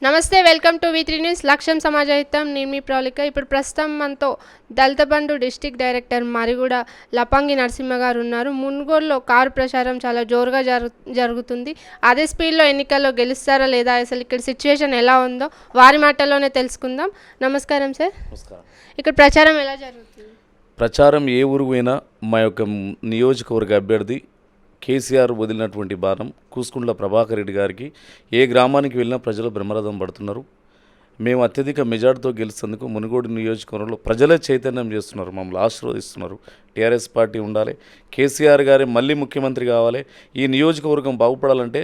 నమస్తే, welcome to వి3 news. లక్ష్యం సమాజహితం. నేను మీ ప్రవళిక. ఇప్పుడు ప్రస్తుతం మనతో దళిత బంధు డిస్ట్రిక్ట్ డైరెక్టర్ మరిగూడ లపంగి నరసింహ గారు ఉన్నారు. మున్గోడులో కారు ప్రచారం చాలా జోరుగా జరుగుతుంది. అదే స్పీడ్లో ఎన్నికల్లో గెలుస్తారా లేదా, అసలు ఇక్కడ సిచ్యువేషన్ ఎలా ఉందో వారి మాటల్లోనే తెలుసుకుందాం. నమస్కారం సార్. ఇక్కడ ప్రచారం ఎలా జరుగుతుంది? ప్రచారం ఏ ఊరు పోయినా మా యొక్క నియోజకవర్గ అభ్యర్థి కేసీఆర్ వదిలినటువంటి బాణం కూసుకుంట్ల ప్రభాకర్ రెడ్డి గారికి ఏ గ్రామానికి వెళ్ళినా ప్రజలు బ్రహ్మరథం పడుతున్నారు. మేము అత్యధిక మెజార్టీతో గెలిచేందుకు మునుగోడు నియోజకవర్గంలో ప్రజలే చైతన్యం చేస్తున్నారు, మమ్మల్ని ఆశీర్వదిస్తున్నారు. టీఆర్ఎస్ పార్టీ ఉండాలి, కేసీఆర్ గారే మళ్ళీ ముఖ్యమంత్రి కావాలి, ఈ నియోజకవర్గం బాగుపడాలంటే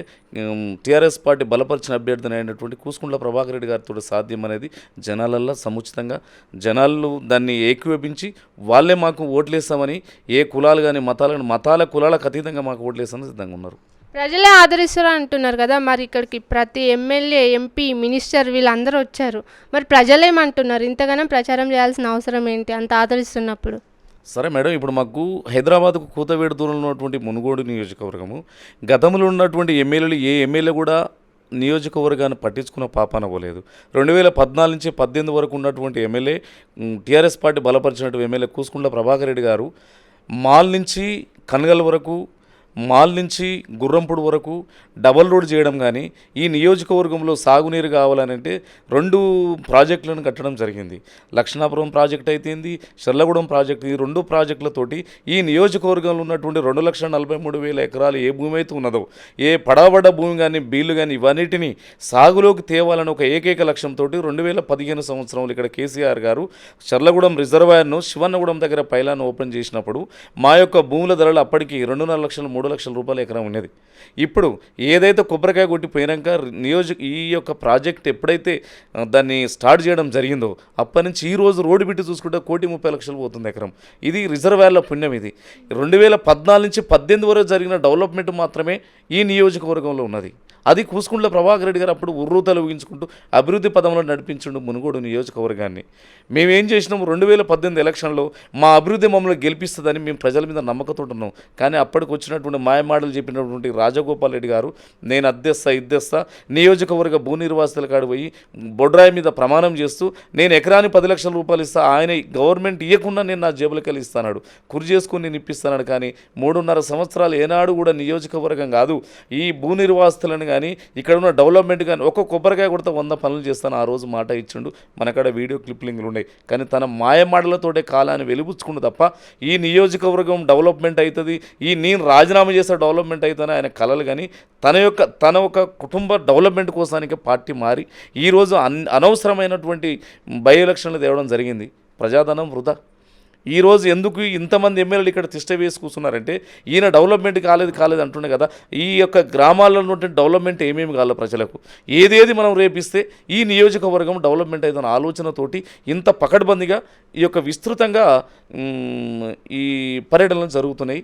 టీఆర్ఎస్ పార్టీ బలపరిచిన అభ్యర్థిని అయినటువంటి కూసుకుంట్ల ప్రభాకర్ రెడ్డి గారితో సాధ్యం అనేది జనాలల్లో సముచితంగా జనాలు దాన్ని ఏకీభవించి వాళ్ళే మాకు ఓట్లేస్తామని, ఏ కులాలు కానీ మతాల కులాలకు అతీతంగా మాకు ఓట్లేస్తామని సిద్ధంగా ఉన్నారు. ప్రజలే ఆదరిస్తారు అంటున్నారు కదా, మరి ఇక్కడికి ప్రతి ఎమ్మెల్యే, ఎంపీ, మినిస్టర్ వీళ్ళందరూ వచ్చారు. మరి ప్రజలేమంటున్నారు? ఇంతగానో ప్రచారం చేయాల్సిన అవసరం ఏంటి అంత ఆదరిస్తున్నప్పుడు? సరే మేడం, ఇప్పుడు మాకు హైదరాబాద్కు కూతవేడు దూరంలో ఉన్నటువంటి మునుగోడు నియోజకవర్గము, గతంలో ఉన్నటువంటి ఎమ్మెల్యేలు ఏ ఎమ్మెల్యే కూడా నియోజకవర్గాన్ని పట్టించుకున్న పాపాన పోలేదు. 2014 నుంచి 18 వరకు ఉన్నటువంటి ఎమ్మెల్యే, టీఆర్ఎస్ పార్టీ బలపరిచినటువంటి ఎమ్మెల్యే కూసుకుంట్ల ప్రభాకర్ రెడ్డి గారు మాల్ నుంచి కనగల్ వరకు, మాల్ నుంచి గుర్రంపూడి వరకు డబల్ రోడ్ చేయడం కానీ, ఈ నియోజకవర్గంలో సాగునీరు కావాలనంటే 2 ప్రాజెక్టులను కట్టడం జరిగింది. లక్షణాపురం ప్రాజెక్ట్ అయితేంది, షర్లగూడెం ప్రాజెక్టు, ఈ 2 ప్రాజెక్టులతోటి ఈ నియోజకవర్గంలో ఉన్నటువంటి 2,43,000 ఎకరాలు ఏ భూమి అయితే ఉన్నదో, ఏ పడవబడ్డ భూమి కానీ, బీళ్లు కానీ, ఇవన్నిటిని సాగులోకి తేవాలని ఒక ఏకైక లక్ష్యంతో 2015 సంవత్సరంలో ఇక్కడ కేసీఆర్ గారు షర్లగూడెం రిజర్వాయర్ను శివన్నగూడెం దగ్గర పైలాన్ ఓపెన్ చేసినప్పుడు మా యొక్క భూముల ధరలు అప్పటికి 2.5 లక్షలు 3 లక్షల రూపాయల ఎకరం ఉన్నది. ఇప్పుడు ఏదైతే కొబ్బరికాయ కొట్టి పోయినాక ఈ యొక్క ప్రాజెక్ట్ ఎప్పుడైతే దాన్ని స్టార్ట్ చేయడం జరిగిందో అప్పటి నుంచి ఈ రోజు రోడ్డు బిట్టి చూసుకుంటే 1,30,00,000 పోతుంది ఎకరం. ఇది రిజర్వాయర్ల పుణ్యం. ఇది 2014 నుంచి 18 వరకు జరిగిన డెవలప్మెంట్ మాత్రమే ఈ నియోజకవర్గంలో ఉన్నది. అది కూసుకుంట్ల ప్రభాకర్ రెడ్డి గారు అప్పుడు ఉర్రూతలు ఊగించుకుంటూ అభివృద్ధి పదంలో నడిపించుండు మునుగోడు నియోజకవర్గాన్ని. మేమేం చేసినాము, 2018 ఎలక్షన్లో మా అభివృద్ధి మమ్మల్ని గెలిపిస్తుందని మేము ప్రజల మీద నమ్మకంతో ఉన్నాం. కానీ అప్పటికి వచ్చినటువంటి మాయమాటలు చెప్పినటువంటి రాజగోపాల్ రెడ్డి గారు, నేను ఇద్దేస్తా నియోజకవర్గ భూ నిర్వాసితుల కాడ పోయి బొడ్రాయి మీద ప్రమాణం చేస్తూ నేను ఎకరానికి 10 లక్షల రూపాయలు ఇస్తా, ఆయన గవర్నమెంట్ ఇవ్వకుండా నేను నా జేబులకి వెళ్ళి ఇస్తాడు, కురి చేసుకుని నేను ఇప్పిస్తాడు. కానీ 3.5 సంవత్సరాలు ఏనాడు కూడా నియోజకవర్గం కాదు, ఈ భూ నిర్వాసితులను కానీ ఇక్కడ ఉన్న డెవలప్మెంట్ కానీ ఒక్క కొబ్బరికాయ కొడితే 100 పనులు చేస్తాను ఆ రోజు మాట ఇచ్చిండు. మనకాడ వీడియో క్లిప్లింగ్లు ఉన్నాయి. కానీ తన మాయమాటలతోటే కాలాన్ని వెలుపుచ్చుకుండు తప్ప ఈ నియోజకవర్గం డెవలప్మెంట్ అవుతుంది, నేను రాజీనామా చేస్తే డెవలప్మెంట్ అవుతుంది ఆయన కలలు. కానీ తన ఒక కుటుంబ డెవలప్మెంట్ కోసానికి పార్టీ మారి ఈరోజు అనవసరమైనటువంటి బై ఎలక్షన్లు తేవడం జరిగింది. ప్రజాధనం వృధా. ఈరోజు ఎందుకు ఇంతమంది ఎమ్మెల్యేలు ఇక్కడ తిష్ట వేసి కూర్చున్నారంటే ఈయన డెవలప్మెంట్ కాలేదు అంటుండే కదా. ఈ యొక్క గ్రామాల్లో ఉన్నటువంటి డెవలప్మెంట్ ఏమేమి కావాలి ప్రజలకు, ఏదేది మనం రేపిస్తే ఈ నియోజకవర్గం డెవలప్మెంట్ అవుతున్న ఆలోచనతోటి ఇంత పకడ్బందీగా ఈ యొక్క విస్తృతంగా ఈ పర్యటనలు జరుగుతున్నాయి.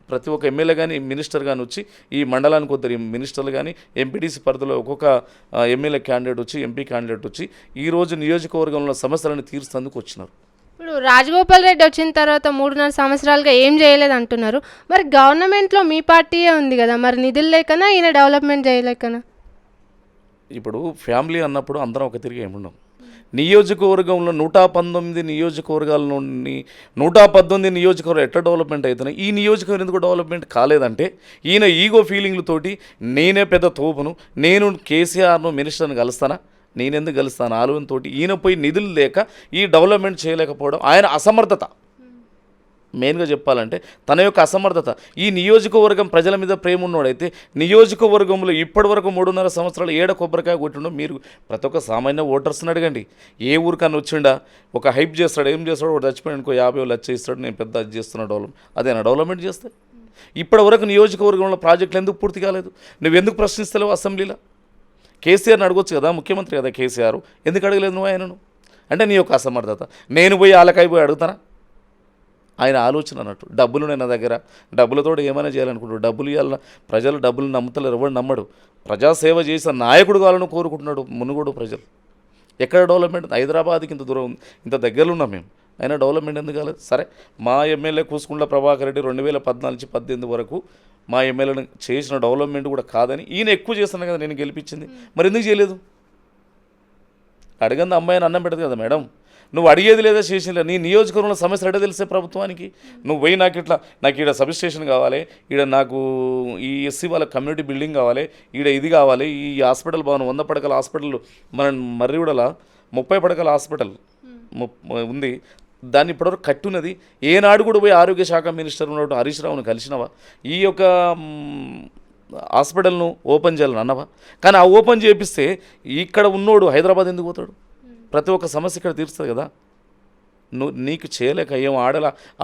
ప్రతి ఒక్క ఎమ్మెల్యే కానీ, మినిస్టర్ కానీ వచ్చి ఈ మండలానికి వద్దరు మినిస్టర్లు కానీ, ఎంపీటీసీ పరిధిలో ఒక్కొక్క ఎమ్మెల్యే క్యాండిడేట్ వచ్చి, ఎంపీ క్యాండిడేట్ వచ్చి ఈరోజు నియోజకవర్గంలో సమస్యలను తీర్చేందుకు వచ్చినారు. ఇప్పుడు రాజగోపాల్ రెడ్డి వచ్చిన తర్వాత 3.5 సంవత్సరాలుగా ఏం చేయలేదు అంటున్నారు. మరి గవర్నమెంట్లో మీ పార్టీయే ఉంది కదా, మరి నిధులు లేకనా ఈయన డెవలప్మెంట్ చేయలేకనా? ఇప్పుడు ఫ్యామిలీ అన్నప్పుడు అందరం ఒక తిరిగి ఏముండం. నియోజకవర్గంలో 119 నియోజకవర్గాల నుండి 118 నియోజకవర్గం ఎట్లా డెవలప్మెంట్ అవుతున్నాయి, ఈ నియోజకవర్గం ఎందుకు డెవలప్మెంట్ కాలేదంటే ఈయన ఈగో ఫీలింగ్లతోటి నేనే పెద్ద తోపును, నేను కేసీఆర్ను మినిస్టర్ని కలుస్తానా, నేనెందుకు కలుస్తాను ఆలోచనతో ఈయన పోయి నిధులు లేక ఈ డెవలప్మెంట్ చేయలేకపోవడం ఆయన అసమర్థత. మెయిన్గా చెప్పాలంటే తన యొక్క అసమర్థత. ఈ నియోజకవర్గం ప్రజల మీద ప్రేమ ఉన్నోడైతే నియోజకవర్గంలో ఇప్పటివరకు 3.5 సంవత్సరాలు ఏడ కొబ్బరికాయ కొట్టిండో మీరు ప్రతి ఒక్క సామాన్య ఓటర్స్ని అడగండి. ఏ ఊరికన్నా వచ్చిండా ఒక హైప్ చేస్తాడు, ఏం చేస్తాడు, వాడు చచ్చిపోయాడు అనుకో 50 లక్ష ఇస్తాడు, నేను పెద్ద అది చేస్తున్నా డెవలప్మెంట్. అదేనా డెవలప్మెంట్ చేస్తే? ఇప్పటివరకు నియోజకవర్గంలో ప్రాజెక్టులు ఎందుకు పూర్తి కాలేదు? నువ్వు ఎందుకు ప్రశ్నిస్తలేవు అసెంబ్లీలో? కేసీఆర్ని అడగొచ్చు కదా, ముఖ్యమంత్రి కదా కేసీఆర్, ఎందుకు అడగలేదు నువ్వు ఆయనను? అంటే నీ యొక్క అసమర్థత. నేను పోయి ఆలకాయ పోయి అడుగుతానా? ఆయన ఆలోచన అన్నట్టు డబ్బులు నా దగ్గర, డబ్బులతో ఏమైనా చేయాలనుకుంటాడు. డబ్బులు ఇవ్వాలన్నా ప్రజలు డబ్బులు నమ్ముతలేరు, ఎవరు నమ్మడు. ప్రజాసేవ చేసిన నాయకుడు కావాలని కోరుకుంటున్నాడు మునుగోడు ప్రజలు. ఎక్కడ డెవలప్మెంట్? హైదరాబాద్కి ఇంత దూరం, ఇంత దగ్గరలో ఉన్నాం మేము, అయినా డెవలప్మెంట్ ఎందుకు కాలేదు? సరే, మా ఎమ్మెల్యే కూసుకుంట్ల ప్రభాకర్ రెడ్డి 2014 నుంచి 18 వరకు మా ఎమ్మెల్యేని చేసిన డెవలప్మెంట్ కూడా కాదని ఈయన ఎక్కువ చేస్తున్నాను కదా నేను గెలిపించింది, మరి ఎందుకు చేయలేదు? అడగంది అమ్మాయిని అన్నం పెట్టదు కదా మేడం. నువ్వు అడిగేది లేదా స్టేషన్ లేదా, నీ నియోజకవర్గంలో సమస్యలు ఎడ తెలిసే ప్రభుత్వానికి? నువ్వు పోయి నాకు ఈడ సబ్ స్టేషన్ కావాలి, ఈడ నాకు ఈ ఎస్సీ వాళ్ళ కమ్యూనిటీ బిల్డింగ్ కావాలి, ఈడ ఇది కావాలి, ఈ హాస్పిటల్ భవనం 100 పడకల హాస్పిటల్ మన మర్రిగూడల 30 పడకల హాస్పిటల్ ఉంది, దాన్ని ఇప్పటివరకు కట్టున్నది. ఏనాడు కూడా పోయి ఆరోగ్య శాఖ మినిస్టర్ ఉన్నట్టు హరీష్ రావును కలిసినవా? ఈ యొక్క హాస్పిటల్ను ఓపెన్ చేయాలని అన్నవా? కానీ ఆ ఓపెన్ చేపిస్తే ఇక్కడ ఉన్నోడు హైదరాబాద్ ఎందుకు పోతాడు? ప్రతి ఒక్క సమస్య ఇక్కడ తీరుస్తుంది కదా. నీకు చేయలేక ఏం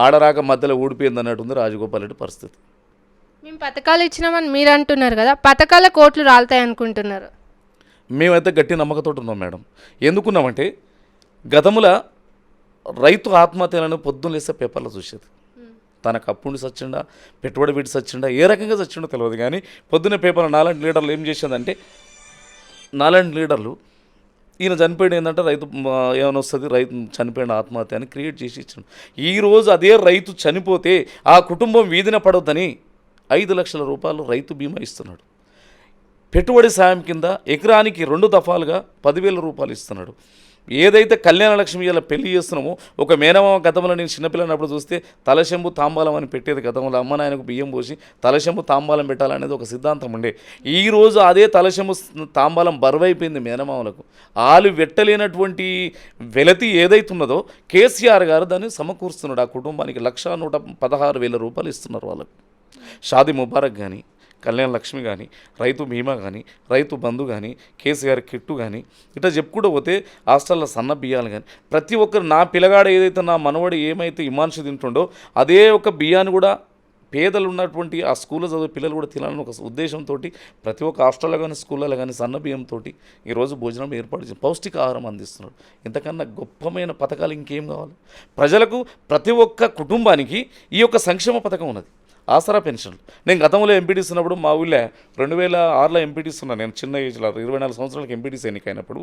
ఆడరాక మధ్యలో ఊడిపోయింది అన్నట్టు ఉంది రాజగోపాల్ రెడ్డి పరిస్థితి. మేము పథకాలు ఇచ్చినామని మీరు అంటున్నారు కదా, పథకాల కోట్లు రాలుతాయి అనుకుంటున్నారు? మేమైతే గట్టి నమ్మకంతో ఉన్నాం మేడం. ఎందుకున్నామంటే గతంలో రైతు ఆత్మహత్యలను పొద్దున్న లేస్తే పేపర్లో చూసేది. తనకు అప్పుండి సచ్చిండా, పెట్టుబడి పెట్టి సచ్చిండా, ఏ రకంగా సచ్చిండో తెలియదు. కానీ పొద్దున్న పేపర్లో నాలాంటి లీడర్లు ఏం చేసేదంటే, నాలాంటి లీడర్లు ఈయన చనిపోయాడు ఏంటంటే రైతు ఏమైనా వస్తుంది, రైతు చనిపోయిన ఆత్మహత్య అని క్రియేట్ చేసి ఇచ్చాడు. ఈరోజు అదే రైతు చనిపోతే ఆ కుటుంబం వీధిన పడొద్దని 5 లక్షల రూపాయలు రైతు బీమా ఇస్తున్నాడు. పెట్టుబడి సాయం కింద ఎకరానికి 2 దఫాలుగా 10,000 రూపాయలు ఇస్తున్నాడు. ఏదైతే కళ్యాణ లక్ష్మి ఇలా పెళ్లి చేస్తున్నామో, ఒక మేనమామ గతంలో నేను చిన్నపిల్లనప్పుడు చూస్తే తలశంబు తాంబాలం అని పెట్టేది. గతంలో అమ్మ నాయనకు బియ్యం పోసి తలశంబు తాంబాలం పెట్టాలనేది ఒక సిద్ధాంతం ఉండే. ఈరోజు అదే తలశంబు తాంబాలం బరువైపోయింది మేనమామలకు. ఆలు వెట్టలేనటువంటి వెలతి ఏదైతున్నదో కేసీఆర్ గారు దాన్ని సమకూరుస్తున్నాడు. ఆ కుటుంబానికి 1,116,000 రూపాయలు ఇస్తున్నారు వాళ్ళకు. షాదీ ముబారక్ కానీ, కళ్యాణ లక్ష్మి కానీ, రైతు బీమా కానీ, రైతు బంధు కానీ, కేసీఆర్ కిట్టు కానీ, ఇట్లా చెప్పుకుంటూ పోతే హాస్టల్లో సన్న బియ్యాలు కానీ, ప్రతి ఒక్కరు నా పిల్లగాడు ఏదైతే నా మనవడు ఏమైతే ఇమాన్షి తింటుండో అదే ఒక బియ్యాన్ని కూడా పేదలు ఉన్నటువంటి ఆ స్కూల్లో చదివే పిల్లలు కూడా తినాలని ఒక ఉద్దేశంతో ప్రతి ఒక్క హాస్టల్లో కానీ స్కూళ్ళలో కానీ సన్న బియ్యంతో ఈరోజు భోజనం ఏర్పాటు చేసి పౌష్టికాహారం అందిస్తున్నాడు. ఇంతకన్నా గొప్పమైన పథకాలు ఇంకేం కావాలి? ప్రజలకు ప్రతి ఒక్క కుటుంబానికి ఈ యొక్క సంక్షేమ పథకం ఉన్నది. ఆసరా పెన్షన్లు. నేను గతంలో ఎంపీటీస్ ఉన్నప్పుడు మా ఊళ్ళో 2006లో ఎంపీటీస్ ఉన్నాను. నేను చిన్న ఏజ్లో 24 సంవత్సరాలకు ఎంపీటీస్ ఎన్నికైనప్పుడు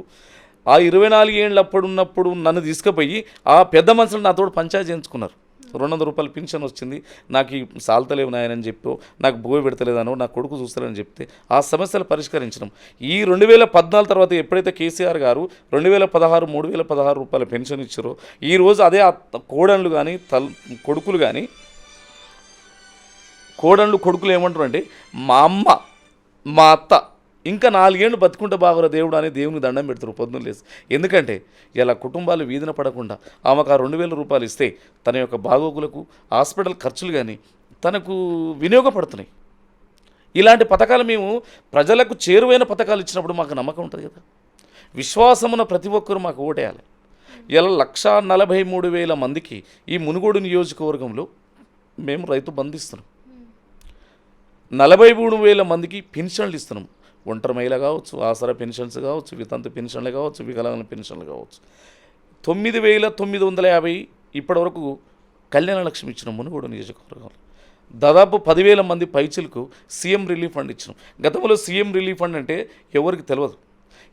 ఆ 24 ఏళ్ళు ఉన్నప్పుడు నన్ను తీసుకుపోయి ఆ పెద్ద మనుషులు నాతో పంచాయతీ చేయించుకున్నారు. 200 రూపాయలు పెన్షన్ వచ్చింది, నాకు ఈ సాల్తలేవు నాయనని చెప్పో, నాకు బోయ పెడతలేదనో, నా కొడుకు చూస్తారని చెప్తే ఆ సమస్యలు పరిష్కరించడం. ఈ 2014 తర్వాత ఎప్పుడైతే కేసీఆర్ గారు 2016 3,016 రూపాయల పెన్షన్ ఇచ్చారో, ఈరోజు అదే కోడళ్ళు కానీ కొడుకులు కానీ కొడుకులు ఏమంటారు అంటే, మా అమ్మ మా అత్త ఇంకా 4 ఏళ్ళు బతుకుంటే బాగురా దేవుడు అని దేవునికి దండం పెడతారు పొద్దున్న లేసి. ఎందుకంటే ఇలా కుటుంబాలు వీధిన పడకుండా ఆమెకు ఆ 2,000 రూపాయలు ఇస్తే తన యొక్క బాగోగులకు హాస్పిటల్ ఖర్చులు కానీ తనకు వినియోగపడుతున్నాయి. ఇలాంటి పథకాలు మేము ప్రజలకు చేరువైన పథకాలు ఇచ్చినప్పుడు మాకు నమ్మకం ఉంటుంది కదా. విశ్వాసమున ప్రతి ఒక్కరు మాకు ఓటేయాలి. ఇలా 1,43,000 మందికి ఈ మునుగోడు నియోజకవర్గంలో మేము రైతు బంధిస్తున్నాం. 43,000 మందికి పెన్షన్లు ఇస్తున్నాం. ఒంటరి మహిళ కావచ్చు, ఆసరా పెన్షన్స్ కావచ్చు, వితంతు పెన్షన్లు కావచ్చు, వికలాంగుల పెన్షన్లు కావచ్చు. 9,950 ఇప్పటివరకు కళ్యాణ లక్ష్మి ఇచ్చినాం మునుగోడు నియోజకవర్గంలో. దాదాపు 10,000 మంది పైచిలకు సీఎం రిలీఫ్ ఫండ్ ఇచ్చినాం. గతంలో సీఎం రిలీఫ్ ఫండ్ అంటే ఎవరికి తెలియదు.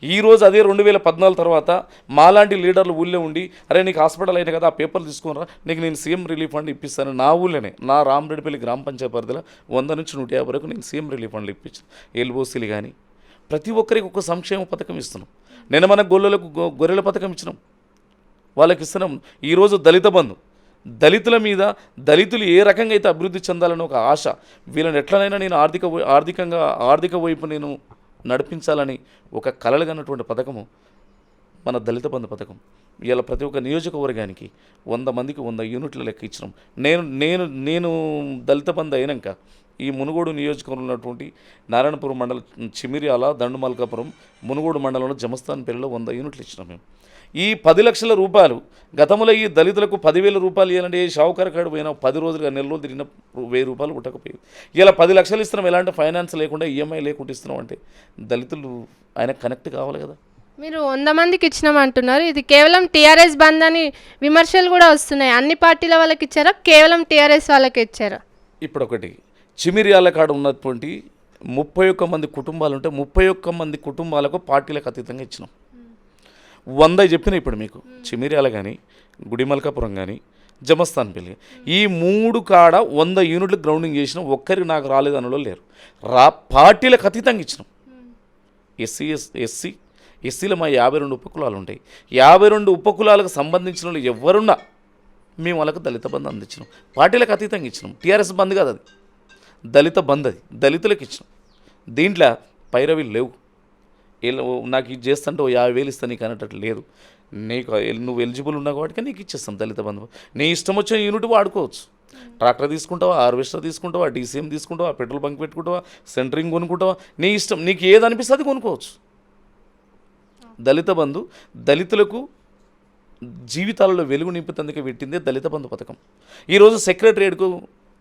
ఈరోజు అదే 2014 తర్వాత మాలాంటి లీడర్లు ఊళ్ళో ఉండి, అరే నీకు హాస్పిటల్ అయినా కదా ఆ పేపర్లు తీసుకున్నారా, నీకు నేను సీఎం రిలీఫ్ ఫండ్ ఇప్పిస్తాను. నా ఊళ్ళోనే నా రామరెడ్డిపల్లి గ్రామ పంచాయతీ పరిధిలో 100 నుంచి 150 వరకు నేను సీఎం రిలీఫ్ ఫండ్లు ఇప్పించాను. ఎల్ఓసీలు కానీ ప్రతి ఒక్కరికి ఒక సంక్షేమ పథకం ఇస్తున్నాం. నేను మన గొర్రెల పథకం ఇచ్చినాం, వాళ్ళకి ఇస్తున్నాం. ఈరోజు దళిత బంధు, దళితుల మీద దళితులు ఏ రకంగా అయితే అభివృద్ధి చెందాలని ఒక ఆశ, వీళ్ళని ఎట్లనైనా నేను ఆర్థిక వైపు నేను నడిపించాలని ఒక కలలుగన్నటువంటి పథకము మన దళిత బంధు పథకం. ఇలా ప్రతి ఒక్క నియోజకవర్గానికి 100 మందికి 100 యూనిట్ల లెక్క ఇచ్చినాం. నేను దళిత బంధు అయినాక ఈ మునుగోడు నియోజకవర్గంలో ఉన్నటువంటి నారాయణపురం మండలం, చిమిర్యాల, దండుమల్కాపురం, మునుగోడు మండలంలో జమస్థాన్పల్లిలో 100 యూనిట్లు ఇచ్చినాం మేము. ఈ 10 లక్షల రూపాయలు గతంలో ఈ దళితులకు 10,000 రూపాయలు ఇవ్వాలంటే షావుకారు కాడు పోయినా 10 రోజులుగా నెల రోజులు తిరిగిన 1,000 రూపాయలు పుట్టకపోయేది. ఇలా 10 లక్షలు ఇస్తున్నాం. ఎలాంటి ఫైనాన్స్ లేకుండా ఈఎంఐ లేకుండా ఇస్తున్నాం అంటే దళితులు ఆయన కనెక్ట్ కావాలి కదా. మీరు 100 మందికి ఇచ్చినామంటున్నారు, ఇది కేవలం టీఆర్ఎస్ బంద్ అని విమర్శలు కూడా వస్తున్నాయి. అన్ని పార్టీల వాళ్ళకి ఇచ్చారా, కేవలం టీఆర్ఎస్ వాళ్ళకి ఇచ్చారా? ఇప్పుడు ఒకటి, చిమిర్యాల కాడ ఉన్నటువంటి 31 మంది కుటుంబాలు ఉంటే 31 మంది కుటుంబాలకు పార్టీలకు అతీతంగా ఇచ్చినాం. 100 చెప్పిన ఇప్పుడు మీకు చిమిర్యాల కానీ, గుడిమల్కాపురం కానీ, జమస్థాన్పల్లి, ఈ 3 కాడ 100 యూనిట్లు గ్రౌండింగ్ చేసినాం. ఒక్కరికి నాకు రాలేదు అనలో లేరు. పార్టీలకు అతీతంగా ఇచ్చినాం. ఎస్సీ ఎస్సీలో మా 52 ఉపకులాలు ఉంటాయి. 52 ఉపకులాలకు సంబంధించిన వాళ్ళు ఎవరున్నా మేము వాళ్ళకు దళిత బంధు అందించినాం. పార్టీలకు అతీతంగా ఇచ్చినాం. టీఆర్ఎస్ బంద్ కాదు, అది దళిత బంద్, అది దళితులకు ఇచ్చినాం. దీంట్లో పైరవీలు లేవు. నాకు ఇది చేస్తుంటే 50,000 ఇస్తా నీకు అనేటట్టు లేదు. నీకు నువ్వు ఎలిజిబుల్ ఉన్నావు కాబట్టి నీకు ఇచ్చేస్తాం దళిత బంధు. నీ ఇష్టం వచ్చిన యూనిట్ వాడుకోవచ్చు. ట్రాక్టర్ తీసుకుంటావా, హార్వెస్టర్ తీసుకుంటావా, డీసీఎం తీసుకుంటావా, పెట్రోల్ బంక్ పెట్టుకుంటావా, సెంటరింగ్ కొనుక్కుంటావా, నీ ఇష్టం. నీకు ఏది అనిపిస్తే అది కొనుక్కోవచ్చు. దళిత బంధు దళితులకు జీవితాలలో వెలుగు నింపుతందుకే పెట్టిందే దళిత బంధు పథకం. ఈరోజు సెక్రటరియట్కు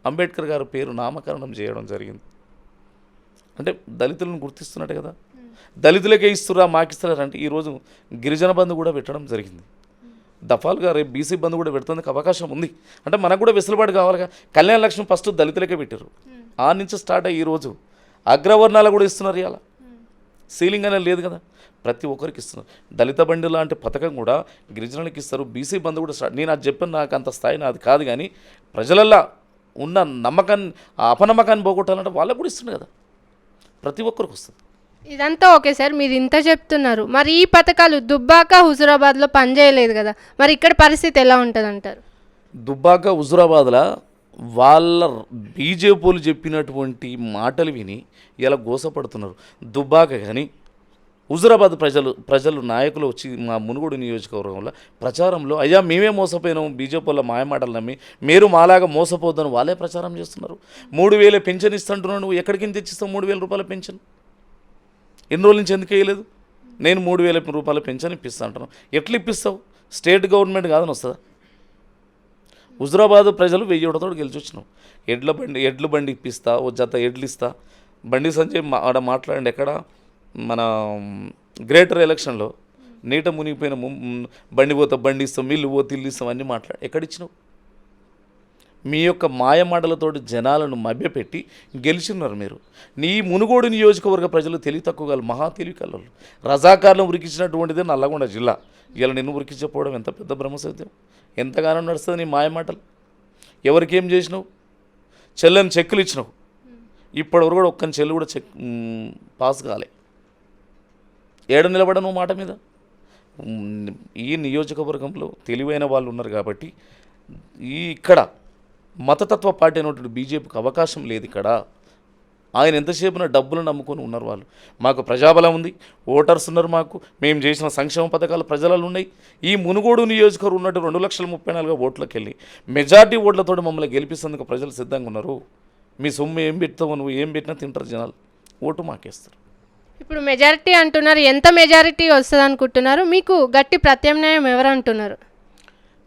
అంబేద్కర్ గారి పేరు నామకరణం చేయడం జరిగింది. అంటే దళితులను గుర్తిస్తున్నట్టు కదా. దళితులకే ఇస్తురా మాకిస్తారా అంటే ఈరోజు గిరిజన బంధు కూడా పెట్టడం జరిగింది. దఫాలుగా రేపు బీసీ బంధు కూడా పెడుతుందుకు అవకాశం ఉంది. అంటే మనకు కూడా వెసులుబాటు కావాలిగా. కళ్యాణ లక్ష్మి ఫస్ట్ దళితులకే పెట్టారు. ఆ నుంచి స్టార్ట్ అయ్యి ఈరోజు అగ్రవర్ణాలు కూడా ఇస్తున్నారు. ఇలా సీలింగ్ అనేది లేదు కదా, ప్రతి ఒక్కరికి ఇస్తున్నారు. దళిత బండి లాంటి పథకం కూడా గిరిజనులకు ఇస్తారు. బీసీ బంధు కూడా స్టార్ట్. నేను అది చెప్పాను, నాకు అంత స్థాయి నాది కాదు, కానీ ప్రజలల్లో ఉన్న నమ్మకాన్ని, అపనమ్మకాన్ని పోగొట్టాలంటే వాళ్ళకు కూడా ఇస్తుంది కదా, ప్రతి ఒక్కరికి వస్తుంది. ఇదంతా ఓకే సార్, మీరు ఇంత చెప్తున్నారు. మరి ఈ పథకాలు దుబ్బాక హుజురాబాద్లో పనిచేయలేదు కదా, మరి ఇక్కడ పరిస్థితి ఎలా ఉంటుంది అంటారు? దుబ్బాక హుజురాబాద్లో వాళ్ళ బీజేపీలు చెప్పినటువంటి మాటలు విని ఇలా గోసపడుతున్నారు. దుబ్బాక కానీ హుజురాబాద్ ప్రజలు నాయకులు వచ్చి మా మునుగోడు నియోజకవర్గంలో ప్రచారంలో అయ్యా మేమే మోసపోయినాం, బీజేపీ వాళ్ళ మాయమాటలు నమ్మి మీరు మాలాగా మోసపోద్దని వాళ్ళే ప్రచారం చేస్తున్నారు. 3,000 పెన్షన్ ఇస్తుంటున్నావు, నువ్వు ఎక్కడికి తెచ్చిస్తావు 3,000 రూపాయల పెన్షన్? ఎన్ని రోజుల నుంచి ఎందుకు వేయలేదు? నేను 3,000 రూపాయల పెన్షన్ ఇప్పిస్తా అంటున్నాను. ఎట్లా ఇప్పిస్తావు? స్టేట్ గవర్నమెంట్ కాదని వస్తుందా? హుజురాబాద్ ప్రజలు 1000 గెలిచి వచ్చినావు. ఎడ్ల బండి ఇప్పిస్తా, ఓ జత ఎడ్లు ఇస్తా. బండి సంజయ్ ఆడ మాట్లాడండి, ఎక్కడ మన గ్రేటర్ ఎలక్షన్లో నీట మునిగిపోయిన బండి పోతా బండి ఇస్తాం, మిల్లు పోతే ఇల్లు ఇస్తాం అన్నీ మాట్లాడు. ఎక్కడిచ్చినావు? మీ యొక్క మాయమాటలతోటి జనాలను మభ్యపెట్టి గెలిచిన్నారు మీరు. నీ మునుగోడు నియోజకవర్గ ప్రజలు తెలివి తక్కువ, మహా తెలివి కలలు. రజాకారులను ఉరికించినటువంటిదే నల్లగొండ జిల్లా. ఇలా నిన్ను ఉరికించకపోవడం ఎంత పెద్ద బ్రహ్మసత్యం. ఎంతగానో నడుస్తుంది నీ మాయమాటలు. ఎవరికేం చేసినావు? చెల్లని చెక్కులు ఇచ్చినావు. ఇప్పటివరకు కూడా ఒక్కని చెల్లు కూడా పాస్ కాలే. ఏడు నిలబడను మాట మీద. ఈ నియోజకవర్గంలో తెలివైన వాళ్ళు ఉన్నారు కాబట్టి ఇక్కడ మతతత్వ పార్టీ అయినటువంటి బీజేపీకి అవకాశం లేదు. ఇక్కడ ఆయన ఎంతసేపున డబ్బులు నమ్ముకొని ఉన్నారు వాళ్ళు. మాకు ప్రజాబలం ఉంది, ఓటర్స్ ఉన్నారు, మాకు మేము చేసిన సంక్షేమ పథకాలు ప్రజలలో ఉన్నాయి. ఈ మునుగోడు నియోజకవర్గం ఉన్నట్టు 2,34,000 ఓట్లకు వెళ్ళి మెజార్టీ ఓట్లతో మమ్మల్ని గెలిపిస్తేందుకు ప్రజలు సిద్ధంగా ఉన్నారు. మీ సొమ్ము ఏం పెడతావు, నువ్వు ఏం పెట్టినా తింటారు జనాలు, ఓటు మాకేస్తారు. ఇప్పుడు మెజారిటీ అంటున్నారు, ఎంత మెజారిటీ వస్తుంది అనుకుంటున్నారు? మీకు గట్టి ప్రత్యామ్నాయం ఎవరు అంటున్నారు?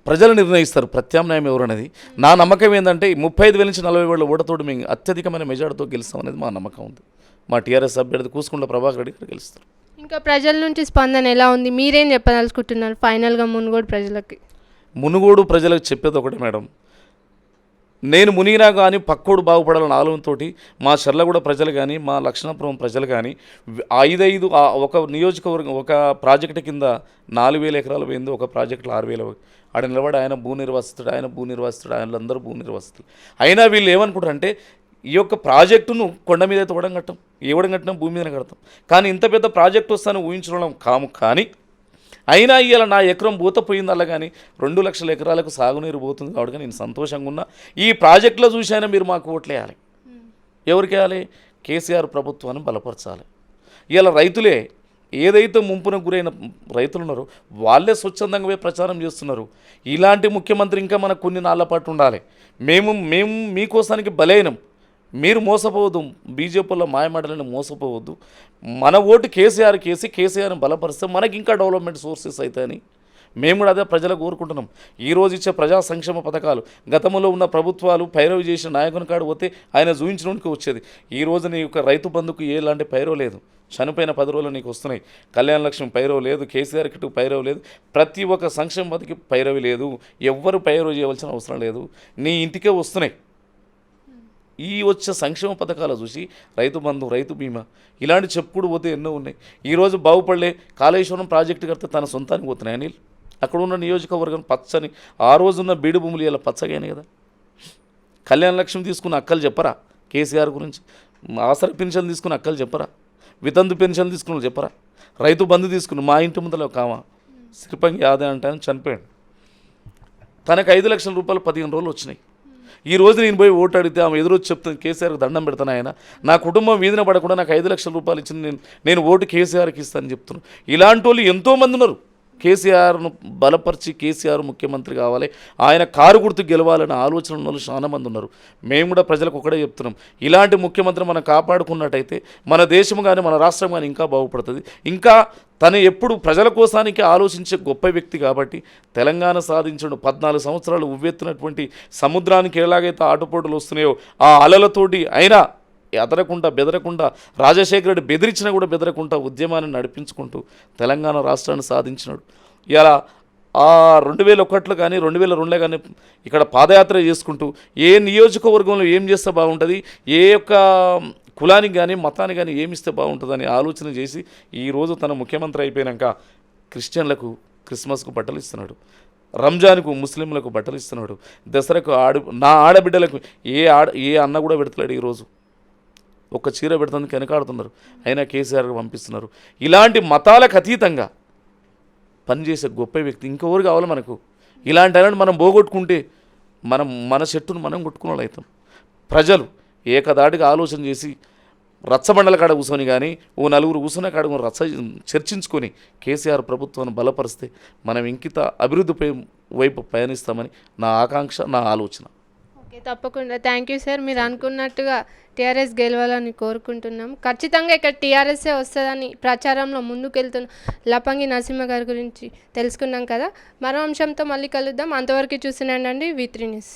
ప్రజలు నిర్ణయిస్తారు ప్రత్యామ్నాయం ఎవరనేది. నా నమ్మకం ఏంటంటే 35,000 నుంచి 40,000 ఓటతోటి మేము అత్యధికమైన మెజార్టీతో గెలుస్తాం అనేది మా నమ్మకం ఉంది. మా టీఆర్ఎస్ అభ్యర్థి కూసుకుంట్ల ప్రభాకర్ రెడ్డి గారు గెలుస్తారు. ఇంకా ప్రజల నుంచి స్పందన ఎలా ఉంది? మీరేం చెప్పదలుచుకుంటున్నారు ఫైనల్గా మునుగోడు ప్రజలకి? మునుగోడు ప్రజలకు చెప్పేది ఒకటి మేడం, నేను మునిగినా కానీ పక్కోడు బాగుపడాలని ఆలోచనతోటి మా చర్లగూడ ప్రజలు కానీ మా లక్ష్మణపురం ప్రజలు కానీ 5 ఒక నియోజకవర్గం ఒక ప్రాజెక్టు కింద 4,000 ఎకరాలు పోయింది, ఒక ప్రాజెక్టులో 6,000. ఆడ నిలబడి ఆయన భూ నిర్వాసితుడు, ఆయనందరూ భూ నిర్వాసితులు. అయినా వీళ్ళు ఏమనుకుంటారంటే ఈ యొక్క ప్రాజెక్టును కొండ మీద అయితే ఓడం కట్టాం, ఏవడం కట్టినా భూమి మీద కడతాం. కానీ ఇంత పెద్ద ప్రాజెక్టు వస్తాను ఊహించడం కాము. కానీ అయినా ఇవాళ నా ఎకరం పోయింది అలా, కానీ 2 లక్షల ఎకరాలకు సాగునీరు పోతుంది కాబట్టి నేను సంతోషంగా ఉన్నా. ఈ ప్రాజెక్టులో చూసైనా మీరు మాకు ఓట్లేయాలి. ఎవరికి వేయాలి? కేసీఆర్ ప్రభుత్వాన్ని బలపరచాలి. ఇవాళ రైతులే ఏదైతే ముంపునకు గురైన రైతులు ఉన్నారో వాళ్ళే స్వచ్ఛందంగా పోయి ప్రచారం చేస్తున్నారు. ఇలాంటి ముఖ్యమంత్రి ఇంకా మనకు కొన్ని నాళ్ళ పాటు ఉండాలి. మేము మీకోసానికి బలైనం, మీరు మోసపోవద్దు, బీజేపీలో మాయమాటలను మోసపోవద్దు. మన ఓటు కేసీఆర్ని బలపరిస్తే మనకి ఇంకా డెవలప్మెంట్ సోర్సెస్ అవుతాయని మేము కూడా అదే ప్రజలకు కోరుకుంటున్నాం. ఈరోజు ఇచ్చే ప్రజా సంక్షేమ పథకాలు గతంలో ఉన్న ప్రభుత్వాలు పైరవి చేసిన నాయకుని కాడు పోతే ఆయన చూపించడానికి వచ్చేది. ఈరోజు నీ యొక్క రైతు బంధుకు ఎలాంటి పైరవ లేదు. చనిపోయిన 10 రోజులు నీకు వస్తున్నాయి. కళ్యాణ లక్ష్మి పైరవ లేదు, కేసీఆర్ కిట్టు పైరవ లేదు, ప్రతి ఒక్క సంక్షేమ పథకి పైరవి లేదు. ఎవ్వరు పైరవ చేయవలసిన అవసరం లేదు, నీ ఇంటికే వస్తున్నాయి. ఈ వచ్చే సంక్షేమ పథకాలు చూసి రైతు బంధు, రైతు బీమా ఇలాంటి చెప్పుకుంటూ పోతే ఎన్నో ఉన్నాయి. ఈరోజు బాగుపడలే కాళేశ్వరం ప్రాజెక్టు కడితే తన సొంతానికి పోతున్నాయి అనిల్. అక్కడ ఉన్న నియోజకవర్గం పచ్చని ఆ రోజున్న బీడు భూములు ఇలా పచ్చగానే కదా. కళ్యాణ లక్ష్మి తీసుకున్న అక్కలు చెప్పరా కేసీఆర్ గురించి? ఆసరా పెన్షన్ తీసుకున్న అక్కలు చెప్పరా? వితంతు పెన్షన్ తీసుకున్న చెప్పరా? రైతు బంధు తీసుకుని మా ఇంటి ముందర ఒక ఆమె సిరిపంగి ఆదా అంటే చనిపోయాడు. తనకు 5 లక్షల రూపాయలు 15 రోజులు వచ్చినాయి. ఈ రోజు నేను పోయి ఓటు అడిగితే ఆమె ఎదురొచ్చి చెప్తాను, కేసీఆర్కి దండం పెడతాను, ఆయన నా కుటుంబం వీధిన పడకుండా నాకు 5 లక్షల రూపాయలు ఇచ్చింది, నేను ఓటు కేసీఆర్కి ఇస్తానని చెప్తున్నాను. ఇలాంటి వాళ్ళు ఎంతోమంది ఉన్నారు. కేసీఆర్ను బలపరిచి కేసీఆర్ ముఖ్యమంత్రి కావాలి, ఆయన కారు గుర్తు గెలవాలనే ఆలోచన ఉన్న వాళ్ళు చాలా మంది ఉన్నారు. మేము కూడా ప్రజలకు ఒకటే చెప్తున్నాం, ఇలాంటి ముఖ్యమంత్రి మనం కాపాడుకున్నట్టయితే మన దేశం కానీ మన రాష్ట్రం కానీ ఇంకా బాగుపడుతుంది. ఇంకా తను ఎప్పుడు ప్రజల కోసానికి ఆలోచించే గొప్ప వ్యక్తి కాబట్టి తెలంగాణ సాధించడం 14 సంవత్సరాలు ఉవ్వెత్తునటువంటి సముద్రానికి ఎలాగైతే ఆటుపోటులు వస్తున్నాయో ఆ అలలతోటి అయినా ఎదరకుండా బెదరకుండా రాజశేఖర రెడ్డి బెదిరించినా కూడా బెదరకుండా ఉద్యమాన్ని నడిపించుకుంటూ తెలంగాణ రాష్ట్రాన్ని సాధించినాడు. ఇలా ఆ 2001లో కానీ 2002లో కానీ ఇక్కడ పాదయాత్ర చేసుకుంటూ ఏ నియోజకవర్గంలో ఏం చేస్తే బాగుంటుంది, ఏ యొక్క కులానికి కానీ మతానికి కానీ ఏమిస్తే బాగుంటుందని ఆలోచన చేసి ఈరోజు తన ముఖ్యమంత్రి అయిపోయాక క్రిస్టియన్లకు క్రిస్మస్కు బట్టలు ఇస్తున్నాడు, రంజాన్కు ముస్లింలకు బట్టలు ఇస్తున్నాడు, దసరాకు నా ఆడబిడ్డలకు ఏ అన్న కూడా పెడతలేడు. ఈరోజు ఒక చీర పెడుతుందుకు వెనకాడుతున్నారు, అయినా కేసీఆర్కి పంపిస్తున్నారు. ఇలాంటి మతాలకు అతీతంగా పనిచేసే గొప్ప వ్యక్తి ఇంకెవరు కావాలి మనకు? ఇలాంటి అలాంటి మనం పోగొట్టుకుంటే మన చెట్టును మనం కొట్టుకునే వాళ్ళు అవుతాం. ప్రజలు ఏకదాటిగా ఆలోచన చేసి రచ్చబండల కాడ కూర్చొని కానీ ఓ నలుగురు కూర్చున్న కాడ చర్చించుకొని కేసీఆర్ ప్రభుత్వాన్ని బలపరిస్తే మనం ఇంకిత అభివృద్ధి వైపు పయనిస్తామని నా ఆకాంక్ష, నా ఆలోచన. ఓకే, తప్పకుండా. Thank you sir. మీరు అనుకున్నట్టుగా టీఆర్ఎస్ గెలవాలని కోరుకుంటున్నాం. ఖచ్చితంగా ఇక్కడ టీఆర్ఎస్ఏ వస్తుందని ప్రచారంలో ముందుకెళ్తున్న లపంగి నరసింహ గారి గురించి తెలుసుకున్నాం కదా. మరో అంశంతో మళ్ళీ కలుద్దాం. అంతవరకు చూసినండి V3 న్యూస్.